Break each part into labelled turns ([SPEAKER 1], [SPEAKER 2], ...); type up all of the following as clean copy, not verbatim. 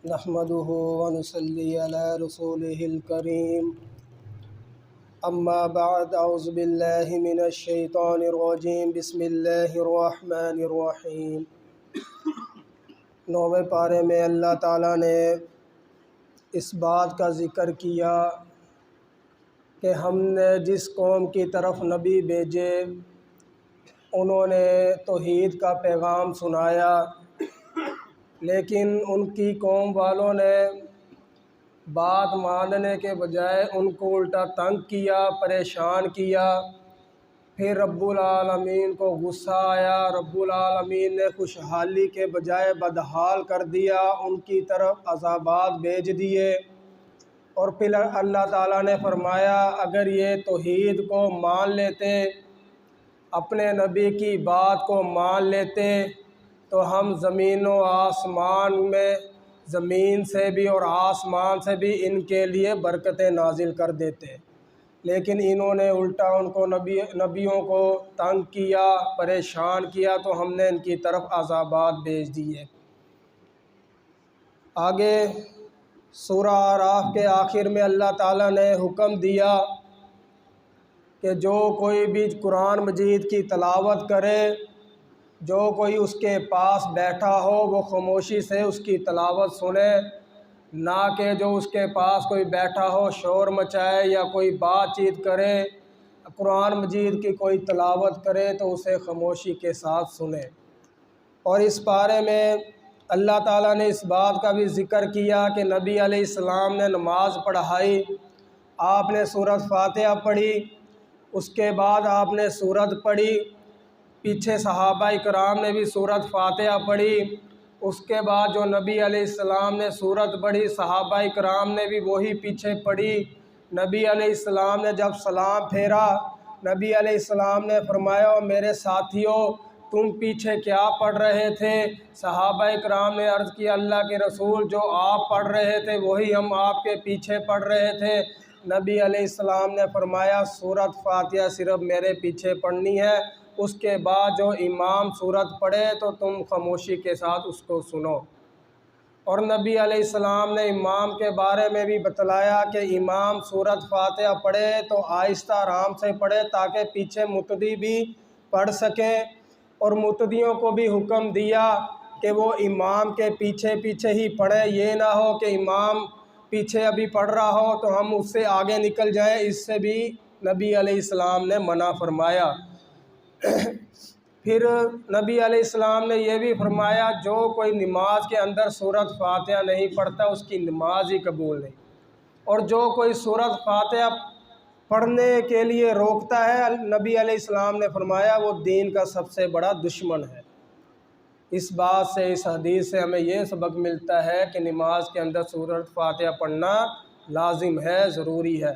[SPEAKER 1] نحمده ونصلي على رسوله الكريم اما بعد اعوذ باللہ من الشیطان الرجیم بسم اللہ الرحمن الرحیم۔ 9ویں پارے میں اللہ تعالیٰ نے اس بات کا ذکر کیا کہ ہم نے جس قوم کی طرف نبی بھیجے انہوں نے توحید کا پیغام سنایا، لیکن ان کی قوم والوں نے بات ماننے کے بجائے ان کو الٹا تنگ کیا، پریشان کیا۔ پھر رب العالمین کو غصہ آیا، رب العالمین نے خوشحالی کے بجائے بدحال کر دیا، ان کی طرف عذابات بھیج دیے۔ اور پھر اللہ تعالیٰ نے فرمایا اگر یہ توحید کو مان لیتے، اپنے نبی کی بات کو مان لیتے تو ہم زمین و آسمان میں زمین سے بھی اور آسمان سے بھی ان کے لیے برکتیں نازل کر دیتے، لیکن انہوں نے الٹا ان کو نبیوں کو تنگ کیا، پریشان کیا، تو ہم نے ان کی طرف عذابات بھیج دیے۔ آگے سورہ اعراف کے آخر میں اللہ تعالیٰ نے حکم دیا کہ جو کوئی بھی قرآن مجید کی تلاوت کرے، جو کوئی اس کے پاس بیٹھا ہو وہ خاموشی سے اس کی تلاوت سنے، نہ کہ جو اس کے پاس کوئی بیٹھا ہو شور مچائے یا کوئی بات چیت کرے۔ قرآن مجید کی کوئی تلاوت کرے تو اسے خاموشی کے ساتھ سنے۔ اور اس پارے میں اللہ تعالیٰ نے اس بات کا بھی ذکر کیا کہ نبی علیہ السلام نے نماز پڑھائی، آپ نے سورۃ فاتحہ پڑھی، اس کے بعد آپ نے سورت پڑھی، پیچھے صحابہ کرام نے بھی سورۃ فاتحہ پڑھی، اس کے بعد جو نبی علیہ السلام نے سورت پڑھی صحابہ کرام نے بھی وہی پیچھے پڑھی۔ نبی علیہ السلام نے جب سلام پھیرا، نبی علیہ السلام نے فرمایا میرے ساتھیوں تم پیچھے کیا پڑھ رہے تھے؟ صحابہ کرام نے عرض کیا اللہ کے رسول جو آپ پڑھ رہے تھے وہی ہم آپ کے پیچھے پڑھ رہے تھے۔ نبی علیہ السلام نے فرمایا سورۃ فاتحہ صرف میرے پیچھے پڑھنی ہے، اس کے بعد جو امام سورت پڑھے تو تم خاموشی کے ساتھ اس کو سنو۔ اور نبی علیہ السلام نے امام کے بارے میں بھی بتلایا کہ امام سورت فاتحہ پڑھے تو آہستہ آرام سے پڑھے تاکہ پیچھے مقتدی بھی پڑھ سکیں، اور مقتدیوں کو بھی حکم دیا کہ وہ امام کے پیچھے پیچھے ہی پڑھیں، یہ نہ ہو کہ امام پیچھے ابھی پڑھ رہا ہو تو ہم اس سے آگے نکل جائیں، اس سے بھی نبی علیہ السلام نے منع فرمایا۔ پھر نبی علیہ السلام نے یہ بھی فرمایا جو کوئی نماز کے اندر سورۃ فاتحہ نہیں پڑھتا اس کی نماز ہی قبول نہیں، اور جو کوئی سورۃ فاتحہ پڑھنے کے لیے روکتا ہے نبی علیہ السلام نے فرمایا وہ دین کا سب سے بڑا دشمن ہے۔ اس بات سے اس حدیث سے ہمیں یہ سبق ملتا ہے کہ نماز کے اندر سورۃ فاتحہ پڑھنا لازم ہے، ضروری ہے۔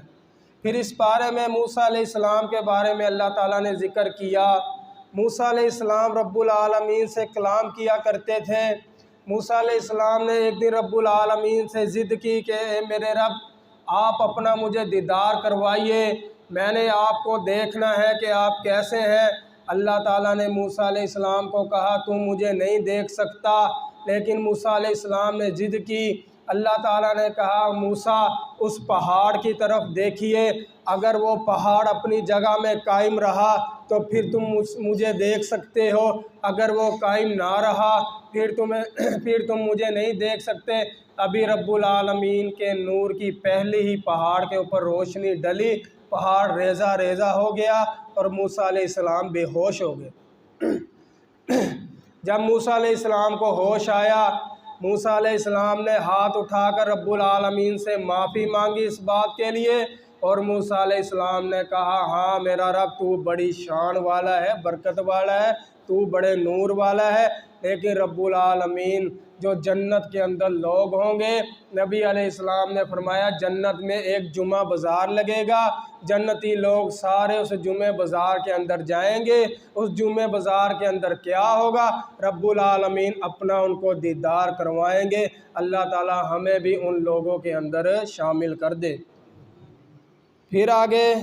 [SPEAKER 1] پھر اس بارے میں موسیٰ علیہ السلام کے بارے میں اللہ تعالیٰ نے ذکر کیا۔ موسیٰ علیہ السلام رب العالمین سے کلام کیا کرتے تھے۔ موسیٰ علیہ السلام نے ایک دن رب العالمین سے ضد کی کہ اے میرے رب آپ اپنا مجھے دیدار کروائیے، میں نے آپ کو دیکھنا ہے کہ آپ کیسے ہیں۔ اللہ تعالیٰ نے موسیٰ علیہ السلام کو کہا تم مجھے نہیں دیکھ سکتا، لیکن موسیٰ علیہ السلام نے ضد کی۔ اللہ تعالیٰ نے کہا موسیٰ اس پہاڑ کی طرف دیکھیے، اگر وہ پہاڑ اپنی جگہ میں قائم رہا تو پھر تم مجھے دیکھ سکتے ہو، اگر وہ قائم نہ رہا پھر تم مجھے نہیں دیکھ سکتے۔ ابھی رب العالمین کے نور کی پہلی ہی پہاڑ کے اوپر روشنی ڈلی، پہاڑ ریزہ ریزہ ہو گیا اور موسیٰ علیہ السلام بے ہوش ہو گئے۔ جب موسیٰ علیہ السلام کو ہوش آیا، موسیٰ علیہ السلام نے ہاتھ اٹھا کر رب العالمین سے معافی مانگی اس بات کے لیے، اور موسیٰ علیہ السلام نے کہا ہاں میرا رب تو بڑی شان والا ہے، برکت والا ہے، تو بڑے نور والا ہے، لیکن رب العالمین جو جنت کے اندر لوگ ہوں گے، نبی علیہ السلام نے فرمایا جنت میں ایک جمعہ بازار لگے گا، جنتی لوگ سارے اس جمعہ بازار کے اندر جائیں گے۔ اس جمعہ بازار کے اندر کیا ہوگا؟ رب العالمین اپنا ان کو دیدار کروائیں گے۔ اللہ تعالی ہمیں بھی ان لوگوں کے اندر شامل کر دے۔ پھر آگے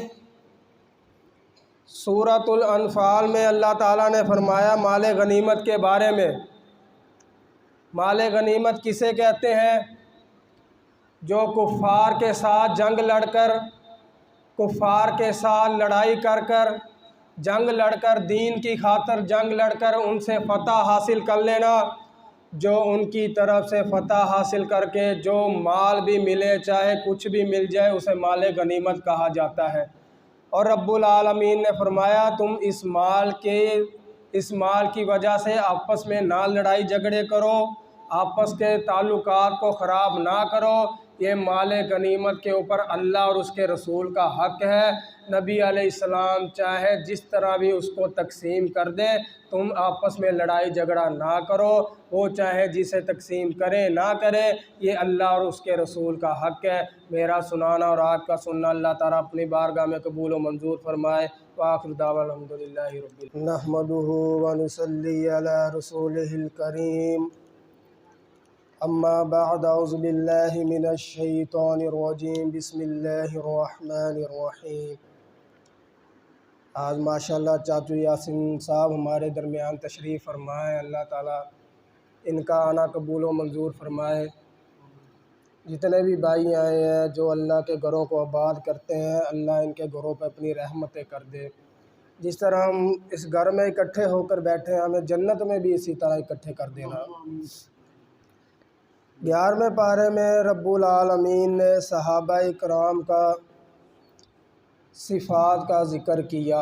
[SPEAKER 1] سورۃ الانفال میں اللہ تعالیٰ نے فرمایا مال غنیمت کے بارے میں۔ مال غنیمت کسے کہتے ہیں؟ جو کفار کے ساتھ جنگ لڑ کر، کفار کے ساتھ لڑائی کر کر، جنگ لڑ کر، دین کی خاطر جنگ لڑ کر ان سے فتح حاصل کر لینا، جو ان کی طرف سے فتح حاصل کر کے جو مال بھی ملے، چاہے کچھ بھی مل جائے، اسے مال غنیمت کہا جاتا ہے۔ اور رب العالمین نے فرمایا تم اس مال کی وجہ سے آپس میں نہ لڑائی جھگڑے کرو، آپس کے تعلقات کو خراب نہ کرو، یہ مال غنیمت کے اوپر اللہ اور اس کے رسول کا حق ہے۔ نبی علیہ السلام چاہے جس طرح بھی اس کو تقسیم کر دے، تم آپس میں لڑائی جھگڑا نہ کرو، وہ چاہے جسے تقسیم کرے نہ کرے، یہ اللہ اور اس کے رسول کا حق ہے۔ میرا سنانا اور آپ کا سننا اللہ تعالیٰ اپنی بارگاہ میں قبول و منظور فرمائے۔ وآخر دعوانا الحمدللہ رب العالمین۔ نحمدہ ونصلی علی رسولہ الکریم، اما بعد، اعوذ باللہ من الشیطان الرجیم، بسم اللہ الرحمن الرحیم۔ آج ماشاءاللہ چاچو یاسین صاحب ہمارے درمیان تشریف فرمائے، اللہ تعالیٰ ان کا آنا قبول و منظور فرمائے۔ جتنے بھی بھائی آئے ہیں جو اللہ کے گھروں کو آباد کرتے ہیں، اللہ ان کے گھروں پہ اپنی رحمتیں کر دے۔ جس طرح ہم اس گھر میں اکٹھے ہو کر بیٹھے ہیں، ہمیں جنت میں بھی اسی طرح اکٹھے کر دینا۔ 11ویں پارے میں رب العالمین نے صحابہ کرام کا صفات کا ذکر کیا۔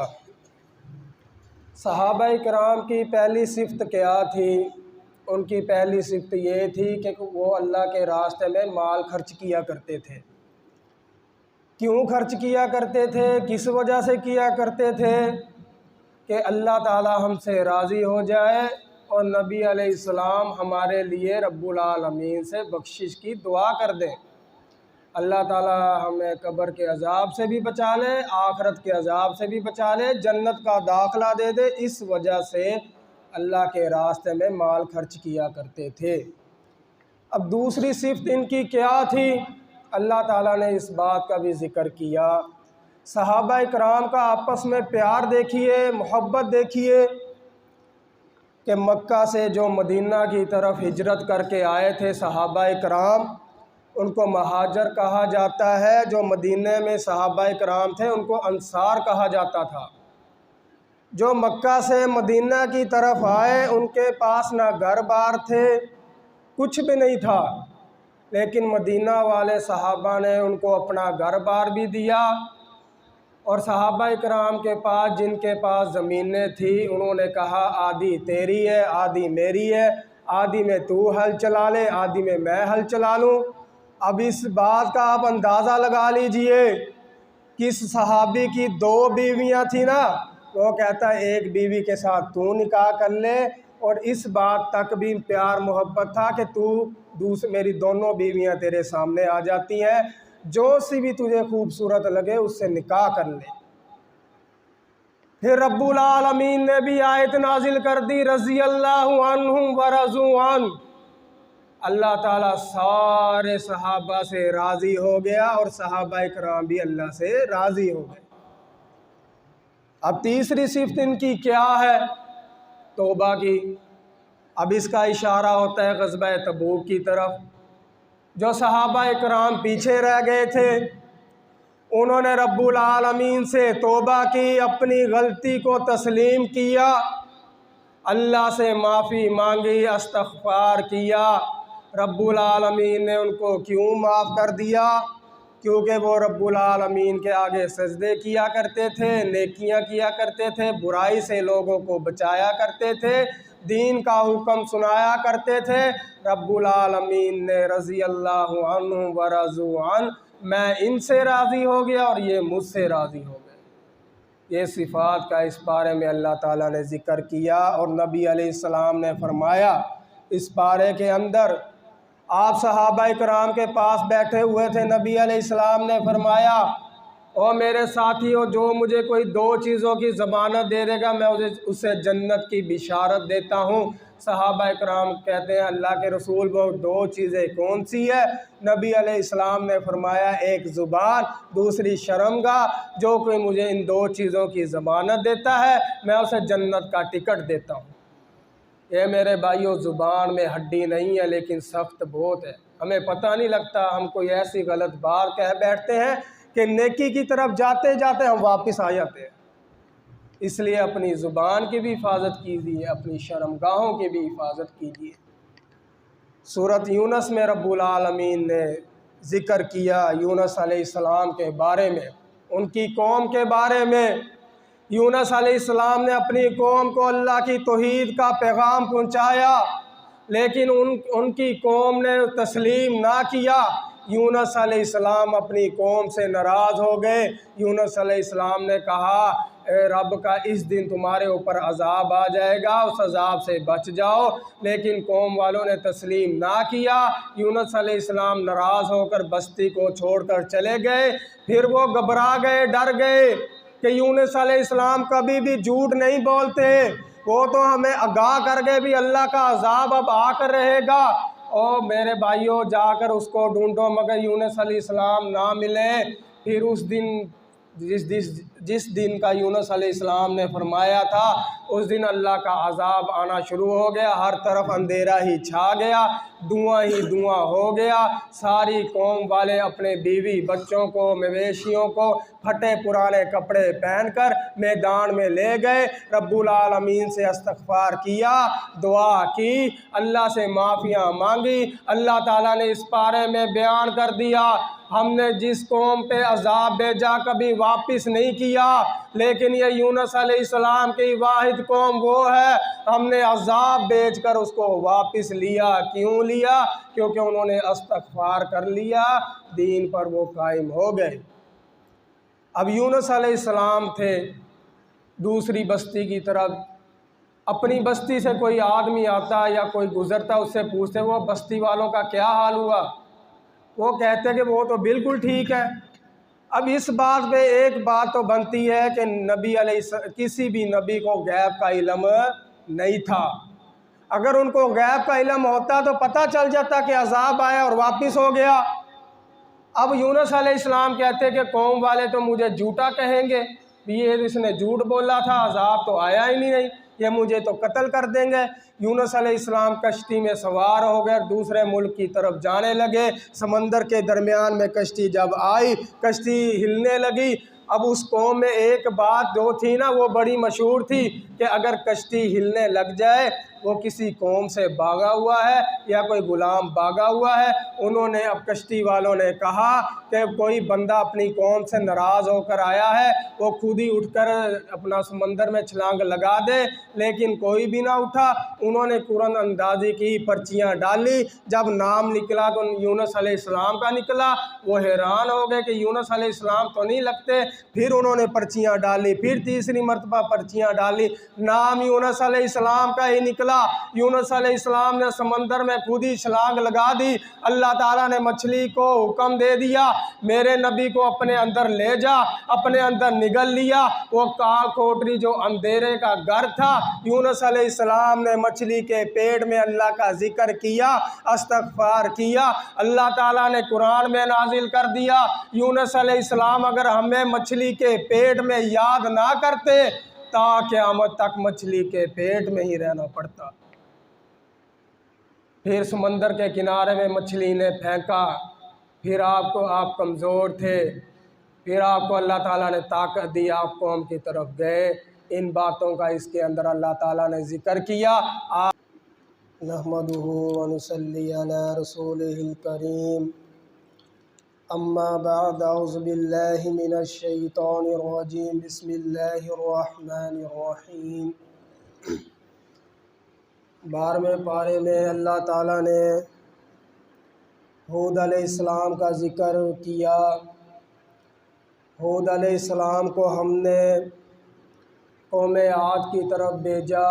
[SPEAKER 1] صحابہ کرام کی پہلی صفت کیا تھی؟ ان کی پہلی صفت یہ تھی کہ وہ اللہ کے راستے میں مال خرچ کیا کرتے تھے۔ کیوں خرچ کیا کرتے تھے؟ کس وجہ سے کیا کرتے تھے؟ کہ اللہ تعالیٰ ہم سے راضی ہو جائے اور نبی علیہ السلام ہمارے لیے رب العالمین سے بخشش کی دعا کر دیں۔ اللہ تعالیٰ ہمیں قبر کے عذاب سے بھی بچا لے، آخرت کے عذاب سے بھی بچا لے، جنت کا داخلہ دے دے، اس وجہ سے اللہ کے راستے میں مال خرچ کیا کرتے تھے۔ اب دوسری صفت ان کی کیا تھی؟ اللہ تعالیٰ نے اس بات کا بھی ذکر کیا۔ صحابہ کرام کا آپس میں پیار دیکھیے، محبت دیکھیے کہ مکہ سے جو مدینہ کی طرف ہجرت کر کے آئے تھے صحابہ کرام، ان کو مہاجر کہا جاتا ہے۔ جو مدینہ میں صحابہ کرام تھے ان کو انصار کہا جاتا تھا۔ جو مکہ سے مدینہ کی طرف آئے ان کے پاس نہ گھر بار تھے، کچھ بھی نہیں تھا، لیکن مدینہ والے صحابہ نے ان کو اپنا گھر بار بھی دیا، اور صحابہ کرام کے پاس جن کے پاس زمینیں تھیں انہوں نے کہا آدھی تیری ہے، آدھی میری ہے، آدھی میں تو ہل چلا لے، آدھی میں ہل چلا لوں۔ اب اس بات کا آپ اندازہ لگا لیجئے، کس صحابی کی 2 بیویاں تھیں نا، وہ کہتا ہے ایک بیوی کے ساتھ تو نکاح کر لے، اور اس بات تک بھی پیار محبت تھا کہ میری دونوں بیویاں تیرے سامنے آ جاتی ہیں، جو سی بھی تجھے خوبصورت لگے اس سے نکاح کر لے۔ پھر رب العالمین نے بھی آیت نازل کر دی، رضی اللہ عنہم ورضوا عنہ، اللہ تعالیٰ سارے صحابہ سے راضی ہو گیا اور صحابہ کرام بھی اللہ سے راضی ہو گئے۔ اب تیسری صفت ان کی کیا ہے؟ توبہ کی۔ اب اس کا اشارہ ہوتا ہے غزوہ تبوک کی طرف۔ جو صحابہ کرام پیچھے رہ گئے تھے انہوں نے رب العالمین سے توبہ کی، اپنی غلطی کو تسلیم کیا، اللہ سے معافی مانگی، استغفار کیا۔ رب العالمین نے ان کو کیوں معاف کر دیا؟ کیونکہ وہ رب العالمین کے آگے سجدے کیا کرتے تھے، نیکیاں کیا کرتے تھے، برائی سے لوگوں کو بچایا کرتے تھے، دین کا حکم سنایا کرتے تھے۔ رب العالمین نے رضی اللہ عنہ ورضوا عنہ، میں ان سے راضی ہو گیا اور یہ مجھ سے راضی ہو گئے۔ یہ صفات کا اس پارے میں اللہ تعالیٰ نے ذکر کیا، اور نبی علیہ السلام نے فرمایا اس پارے کے اندر، آپ صحابہ کرام کے پاس بیٹھے ہوئے تھے، نبی علیہ السلام نے فرمایا او میرے ساتھیو، جو مجھے کوئی 2 چیزوں کی ضمانت دے دے گا میں اسے جنت کی بشارت دیتا ہوں۔ صحابہ کرام کہتے ہیں اللہ کے رسول وہ 2 چیزیں کون سی ہے؟ نبی علیہ السلام نے فرمایا ایک زبان، دوسری شرمگاہ، جو کوئی مجھے ان 2 چیزوں کی ضمانت دیتا ہے میں اسے جنت کا ٹکٹ دیتا ہوں۔ یہ میرے بھائیو زبان میں ہڈی نہیں ہے لیکن سخت بہت ہے۔ ہمیں پتہ نہیں لگتا، ہم کوئی ایسی غلط بات کہہ بیٹھتے ہیں کہ نیکی کی طرف جاتے جاتے ہم واپس آ جاتے ہیں۔ اس لیے اپنی زبان کی بھی حفاظت کیجیے، اپنی شرمگاہوں کی بھی حفاظت کیجیے۔ سورۃ یونس میں رب العالمین نے ذکر کیا یونس علیہ السلام کے بارے میں، ان کی قوم کے بارے میں۔ یونس علیہ السلام نے اپنی قوم کو اللہ کی توحید کا پیغام پہنچایا، لیکن ان کی قوم نے تسلیم نہ کیا۔ یونس علیہ السلام اپنی قوم سے ناراض ہو گئے۔ یونس علیہ السلام نے کہا اے رب کا اس دن تمہارے اوپر عذاب آ جائے گا، اس عذاب سے بچ جاؤ، لیکن قوم والوں نے تسلیم نہ کیا۔ یونس علیہ السلام ناراض ہو کر بستی کو چھوڑ کر چلے گئے۔ پھر وہ گھبرا گئے، ڈر گئے کہ یونس علیہ السلام کبھی بھی جھوٹ نہیں بولتے، وہ تو ہمیں آگاہ کر گئے بھی اللہ کا عذاب اب آ کر رہے گا۔ اور میرے بھائیوں جا کر اس کو ڈھونڈو، مگر یونس علیہ السلام نہ ملے۔ پھر اس دن جس دن کا یونس علیہ السلام نے فرمایا تھا، اس دن اللہ کا عذاب آنا شروع ہو گیا، ہر طرف اندھیرا ہی چھا گیا، دھواں ہی دھواں ہو گیا۔ ساری قوم والے اپنے بیوی بچوں کو، مویشیوں کو پھٹے پرانے کپڑے پہن کر میدان میں لے گئے، رب العالمین سے استغفار کیا، دعا کی، اللہ سے معافیاں مانگی۔ اللہ تعالیٰ نے اس پارے میں بیان کر دیا ہم نے جس قوم پہ عذاب بھیجا کبھی واپس نہیں کیا، لیکن یہ یونس علیہ السلام کی واحد قوم وہ ہے ہم نے عذاب بھیج کر اس کو واپس لیا۔ کیوں لیا؟ کیونکہ انہوں نے استغفار کر لیا، دین پر وہ قائم ہو گئے۔ اب یونس علیہ السلام تھے دوسری بستی کی طرف، اپنی بستی سے کوئی آدمی آتا یا کوئی گزرتا، اس سے پوچھتے وہ بستی والوں کا کیا حال ہوا؟ وہ کہتے کہ وہ تو بالکل ٹھیک ہے۔ اب اس بات پہ ایک بات تو بنتی ہے کہ کسی بھی نبی کو غیب کا علم نہیں تھا۔ اگر ان کو غیب کا علم ہوتا تو پتہ چل جاتا کہ عذاب آیا اور واپس ہو گیا۔ اب یونس علیہ السلام کہتے کہ قوم والے تو مجھے جھوٹا کہیں گے، یہ اس نے جھوٹ بولا تھا، عذاب تو آیا ہی نہیں، یہ مجھے تو قتل کر دیں گے۔ یونس علیہ السلام کشتی میں سوار ہو گئے، دوسرے ملک کی طرف جانے لگے۔ سمندر کے درمیان میں کشتی جب آئی، کشتی ہلنے لگی۔ اب اس قوم میں ایک بات جو تھی نا وہ بڑی مشہور تھی کہ اگر کشتی ہلنے لگ جائے وہ کسی قوم سے بھاگا ہوا ہے یا کوئی غلام بھاگا ہوا ہے۔ انہوں نے اب کشتی والوں نے کہا کہ کوئی بندہ اپنی قوم سے ناراض ہو کر آیا ہے، وہ خود ہی اٹھ کر اپنا سمندر میں چھلانگ لگا دے، لیکن کوئی بھی نہ اٹھا۔ انہوں نے قرآن اندازی کی، پرچیاں ڈالی، جب نام نکلا تو یونس علیہ السلام کا نکلا۔ وہ حیران ہو گئے کہ یونس علیہ السلام تو نہیں لگتے۔ پھر انہوں نے پرچیاں ڈالی، پھر تیسری مرتبہ پرچیاں ڈالی، نام یونس علیہ السلام کا ہی نکلا۔ یونس علیہ السلام نے سمندر میں خود ہی چھلانگ لگا دی۔ اللہ تعالیٰ نے مچھلی کو حکم دے دیا میرے نبی کو اپنے اندر لے جا، اپنے اندر نگل لیا۔ وہ کال کوٹری جو اندھیرے کا گھر تھا، یونس علیہ السلام نے مچھلی کے پیٹ میں اللہ کا ذکر کیا، استغفار کیا۔ اللہ تعالیٰ نے قرآن میں نازل کر دیا یونس علیہ السلام اگر ہمیں مچھلی کے پیٹ میں یاد نہ کرتے تا قیامت تک مچھلی کے پیٹ میں ہی رہنا پڑتا۔ پھر سمندر کے کنارے میں مچھلی نے پھینکا، پھر آپ کمزور تھے، پھر آپ کو اللہ تعالیٰ نے طاقت دی، آپ قوم کی طرف گئے۔ ان باتوں کا اس کے اندر اللہ تعالیٰ نے ذکر کیا۔ نحمدہ ونصلی علی رسولہ الکریم، اما بعد، اعوذ باللہ من الشیطان الرجیم، بسم اللہ الرحمن الرحیم۔ 12ویں پارے میں اللہ تعالیٰ نے ہود علیہ السلام کا ذکر کیا۔ ہود علیہ السلام کو ہم نے قوم عاد کی طرف بھیجا۔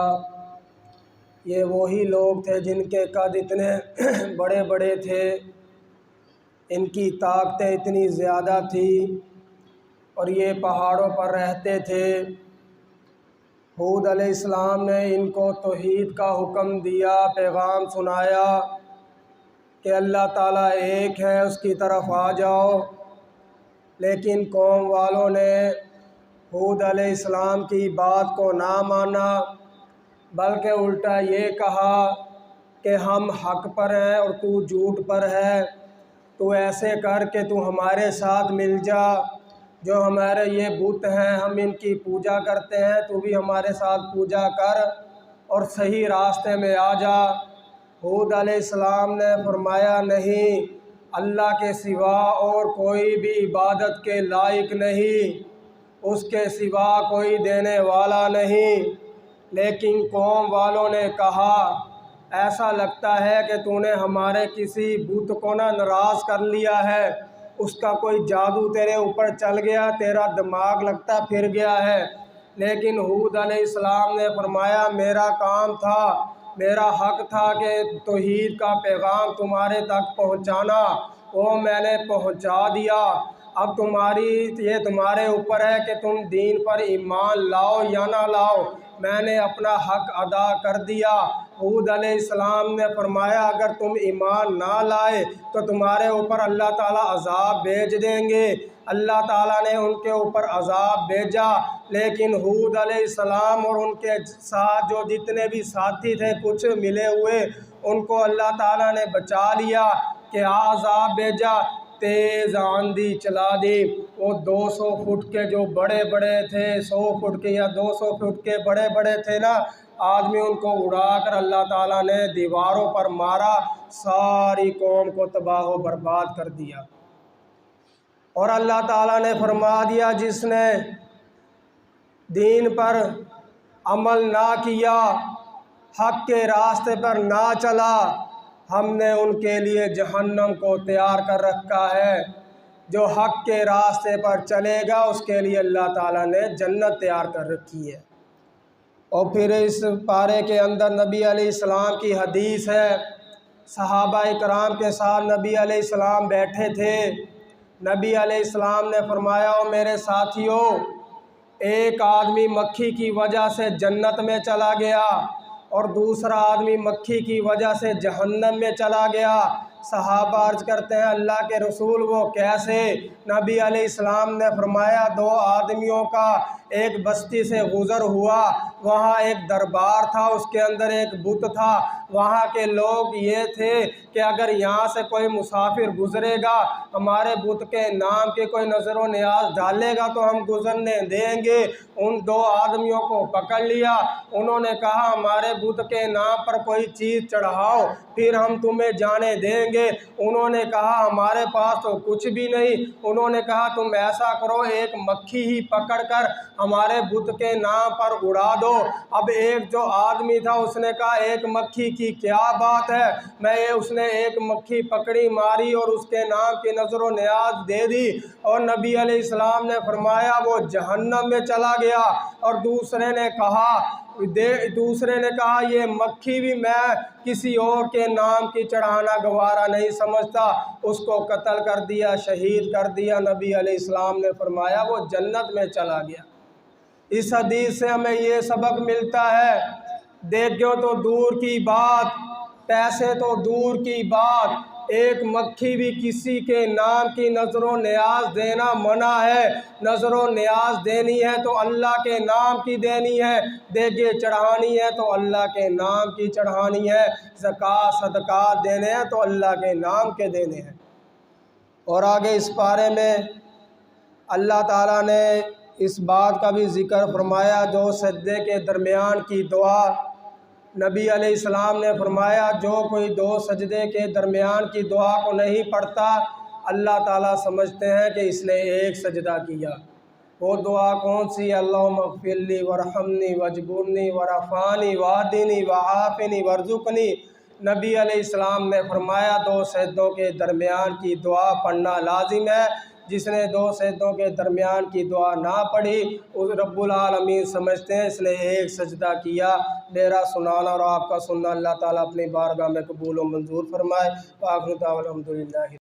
[SPEAKER 1] یہ وہی لوگ تھے جن کے قد اتنے بڑے بڑے تھے، ان کی طاقتیں اتنی زیادہ تھیں اور یہ پہاڑوں پر رہتے تھے۔ ہود علیہ السلام نے ان کو توحید کا حکم دیا، پیغام سنایا کہ اللہ تعالیٰ ایک ہے، اس کی طرف آ جاؤ۔ لیکن قوم والوں نے ہود علیہ السلام کی بات کو نہ مانا، بلکہ الٹا یہ کہا کہ ہم حق پر ہیں اور تو جھوٹ پر ہے، تو ایسے کر کہ تو ہمارے ساتھ مل جا، جو ہمارے یہ بت ہیں ہم ان کی پوجا کرتے ہیں، تو بھی ہمارے ساتھ پوجا کر اور صحیح راستے میں آ جا۔ ہود علیہ السلام نے فرمایا نہیں، اللہ کے سوا اور کوئی بھی عبادت کے لائق نہیں، اس کے سوا کوئی دینے والا نہیں۔ لیکن قوم والوں نے کہا ایسا لگتا ہے کہ تو نے ہمارے کسی بت کو ناراض کر لیا ہے، اس کا کوئی جادو تیرے اوپر چل گیا، تیرا دماغ لگتا پھر گیا ہے۔ لیکن ہود علیہ السلام نے فرمایا میرا کام تھا، میرا حق تھا کہ توحید کا پیغام تمہارے تک پہنچانا، وہ میں نے پہنچا دیا۔ اب یہ تمہارے اوپر ہے کہ تم دین پر ایمان لاؤ یا نہ لاؤ، میں نے اپنا حق ادا کر دیا۔ ہود علیہ السلام نے فرمایا اگر تم ایمان نہ لائے تو تمہارے اوپر اللہ تعالیٰ عذاب بھیج دیں گے۔ اللہ تعالیٰ نے ان کے اوپر عذاب بھیجا، لیکن ہود علیہ السلام اور ان کے ساتھ جو جتنے بھی ساتھی تھے کچھ ملے ہوئے، ان کو اللہ تعالیٰ نے بچا لیا کہ عذاب بھیجا، تیز آندھی چلا دی۔ وہ 200 فٹ کے جو بڑے بڑے تھے، 100 فٹ کے یا 200 فٹ کے بڑے بڑے تھے نا آدمی، ان کو اڑا کر اللہ تعالیٰ نے دیواروں پر مارا، ساری قوم کو تباہ و برباد کر دیا۔ اور اللہ تعالیٰ نے فرما دیا جس نے دین پر عمل نہ کیا، حق کے راستے پر نہ چلا، ہم نے ان کے لیے جہنم کو تیار کر رکھا ہے۔ جو حق کے راستے پر چلے گا اس کے لیے اللہ تعالیٰ نے جنت تیار کر رکھی ہے۔ اور پھر اس پارے کے اندر نبی علیہ السلام کی حدیث ہے، صحابہ کرام کے ساتھ نبی علیہ السلام بیٹھے تھے، نبی علیہ السلام نے فرمایا او میرے ساتھیو، ایک آدمی مکھی کی وجہ سے جنت میں چلا گیا اور دوسرا آدمی مکھی کی وجہ سے جہنم میں چلا گیا۔ صحابہ عرض کرتے ہیں اللہ کے رسول وہ کیسے؟ نبی علیہ السلام نے فرمایا 2 آدمیوں کا ایک بستی سے گزر ہوا، وہاں ایک دربار تھا، اس کے اندر ایک بت تھا، وہاں کے لوگ یہ تھے کہ اگر یہاں سے کوئی مسافر گزرے گا ہمارے بت کے نام کے کوئی نظر و نیاز ڈالے گا تو ہم گزرنے دیں گے۔ ان 2 آدمیوں کو پکڑ لیا، انہوں نے کہا ہمارے بت کے نام پر کوئی چیز چڑھاؤ پھر ہم تمہیں جانے دیں گے۔ انہوں نے کہا ہمارے پاس تو کچھ بھی نہیں۔ انہوں نے کہا تم ایسا کرو ایک مکھی ہی پکڑ کر ہمارے بت کے نام پر اڑا دو۔ اب ایک جو آدمی تھا اس نے کہا ایک مکھی کی کیا بات ہے، اس نے ایک مکھی پکڑی ماری اور اس کے نام کی نظر و نیاز دے دی، اور نبی علیہ السلام نے فرمایا وہ جہنم میں چلا گیا۔ اور دوسرے نے کہا یہ مکھی بھی میں کسی اور کے نام کی چڑھانا گوارا نہیں سمجھتا، اس کو قتل کر دیا، شہید کر دیا۔ نبی علیہ السلام نے فرمایا وہ جنت میں چلا گیا۔ اس حدیث سے ہمیں یہ سبق ملتا ہے، دیکھو تو دور کی بات، پیسے تو دور کی بات، ایک مکھی بھی کسی کے نام کی نظر و نیاز دینا منع ہے۔ نظر و نیاز دینی ہے تو اللہ کے نام کی دینی ہے، دیگے چڑھانی ہے تو اللہ کے نام کی چڑھانی ہے، زکوٰۃ صدقات دینے ہیں تو اللہ کے نام کے دینے ہیں۔ اور آگے اس پارے میں اللہ تعالیٰ نے اس بات کا بھی ذکر فرمایا جو سجدے کے درمیان کی دعا، نبی علیہ السلام نے فرمایا جو کوئی 2 سجدے کے درمیان کی دعا کو نہیں پڑھتا اللہ تعالیٰ سمجھتے ہیں کہ اس نے ایک سجدہ کیا۔ وہ دعا کون سی؟ اللہم اغفر لی ورحمنی واجبرنی ورفعنی واہدنی وعافنی وارزقنی۔ نبی علیہ السلام نے فرمایا 2 سجدوں کے درمیان کی دعا پڑھنا لازم ہے، جس نے 2 سجدوں کے درمیان کی دعا نہ پڑھی اس رب العالمین سمجھتے ہیں اس نے ایک سجدہ کیا۔ میرا سنانا اور آپ کا سننا اللہ تعالیٰ اپنی بارگاہ میں قبول و منظور فرمائے۔ وآخر دعوانا الحمدللہ۔